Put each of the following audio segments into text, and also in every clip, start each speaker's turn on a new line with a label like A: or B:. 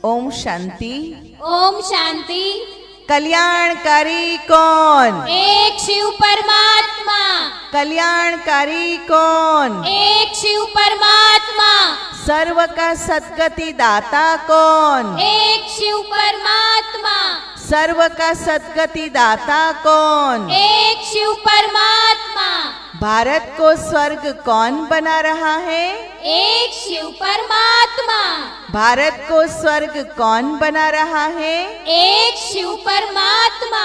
A: ओम शांति।
B: ओम शांति।
A: कल्याणकारी कौन?
B: एक शिव परमात्मा।
A: कल्याणकारी कौन?
B: एक शिव परमात्मा।
A: सर्व का सद्गति दाता कौन?
B: एक शिव परमात्मा।
A: सर्व का सद्गति दाता कौन?
B: एक शिव परमात्मा।
A: भारत को स्वर्ग कौन बना रहा है?
B: एक शिव परमात्मा।
A: भारत को स्वर्ग कौन बना रहा है?
B: एक शिव परमात्मा।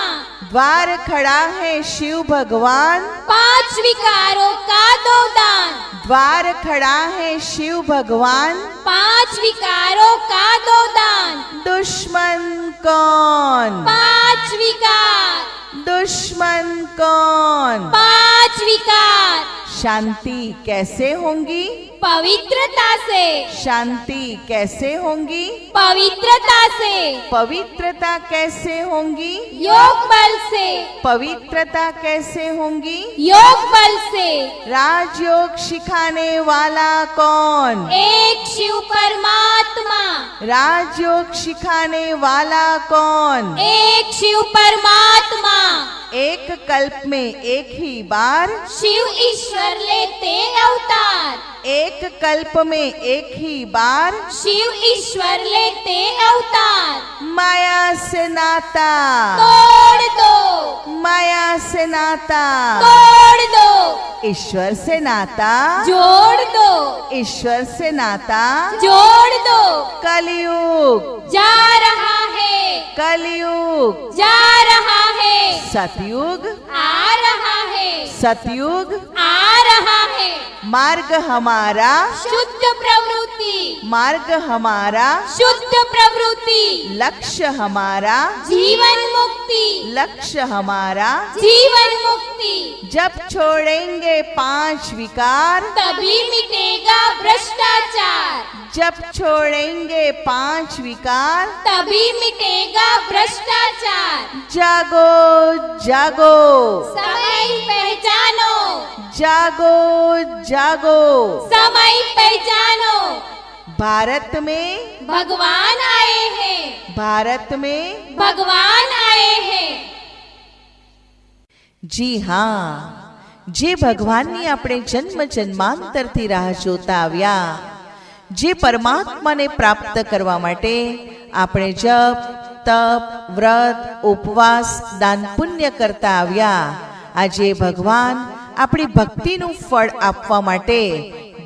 A: द्वार खड़ा है शिव भगवान,
B: 5 विकारों का 2 दान।
A: द्वार खड़ा है शिव भगवान,
B: 5 विकारों का 2 दान।
A: दुश्मन कौन?
B: 5 विकार।
A: दुश्मन कौन?
B: 5 विकार।
A: शांति कैसे होंगी?
B: पवित्रता से।
A: शांति कैसे होंगी?
B: पवित्रता से।
A: पवित्रता कैसे होंगी?
B: योग बल से।
A: पवित्रता कैसे होंगी?
B: योग बल से।
A: राजयोग सिखाने वाला कौन?
B: एक शिव परमात्मा।
A: राजयोग सिखाने वाला कौन?
B: एक शिव परमात्मा।
A: एक कल्प में एक ही बार
B: शिव ईश्वर लेते अवतार।
A: एक कल्प में एक ही बार
B: शिव ईश्वर लेते अवतार।
A: माया से नाता
B: तोड़ दो।
A: माया से नाता
B: तोड़ दो।
A: ईश्वर से नाता
B: जोड़ दो।
A: ईश्वर से नाता
B: जोड़ दो।
A: कलयुग
B: जा रहा है।
A: कलयुग
B: जा रहा है।
A: सतयुग
B: आ रहा है।
A: सतयुग
B: आ रहा है।
A: मार्ग हमारा
B: शुद्ध प्रवृत्ति।
A: मार्ग हमारा
B: शुद्ध प्रवृत्ति।
A: लक्ष्य हमारा
B: जीवन मुक्ति।
A: लक्ष्य हमारा
B: जीवन मुक्ति।
A: जब छोड़ेंगे 5 विकार
B: तभी मिटेगा भ्रष्टाचार।
A: जब छोड़ेंगे 5 विकार
B: तभी मिटेगा भ्रष्टाचार।
A: जागो जागो
B: समय पहचानो।
A: जागो जागो।
B: समय पहचानो।
A: भारत में
B: भगवान आए हैं।
A: भारत में
B: भगवान आए हैं।
A: જી હા, જે ભગવાનની આપણે જન્મ જન્માંતરથી રાહ જોતા આવ્યા, જે પરમાત્માને પ્રાપ્ત કરવા માટે આપણે જપ તપ વ્રત ઉપવાસ દાન પુણ્ય કરતા આવ્યા, આજે ભગવાન આપણી ભક્તિનું ફળ આપવા માટે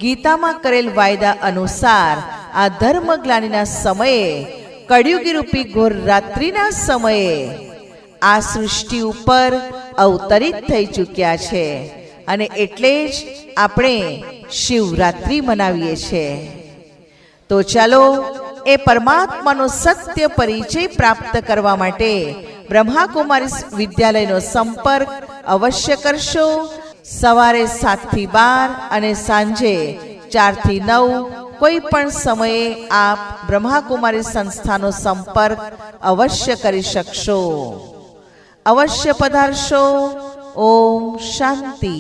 A: ગીતામાં કરેલ વાયદા અનુસાર આ ધર્મગ્લાનિના સમયે કળિયુગી રૂપી ઘોર રાત્રિના સમયે આ સૃષ્ટિ ઉપર અવતરિત થઈ ચૂક્યા છે અને એટલે જ આપણે શિવરાત્રિ મનાવીએ છીએ. તો ચાલો એ પરમાત્માનો સત્ય પરિચય પ્રાપ્ત કરવા માટે બ્રહ્માકુમારી વિદ્યાલયનો સંપર્ક અવશ્ય કરશો. સવારે 7 થી 12 અને સાંજે 4 થી 9 કોઈ પણ સમયે આપ બ્રહ્માકુમારી સંસ્થાનો સંપર્ક અવશ્ય કરી શકશો. અવશ્ય પધારશો. ઓમ શાંતિ.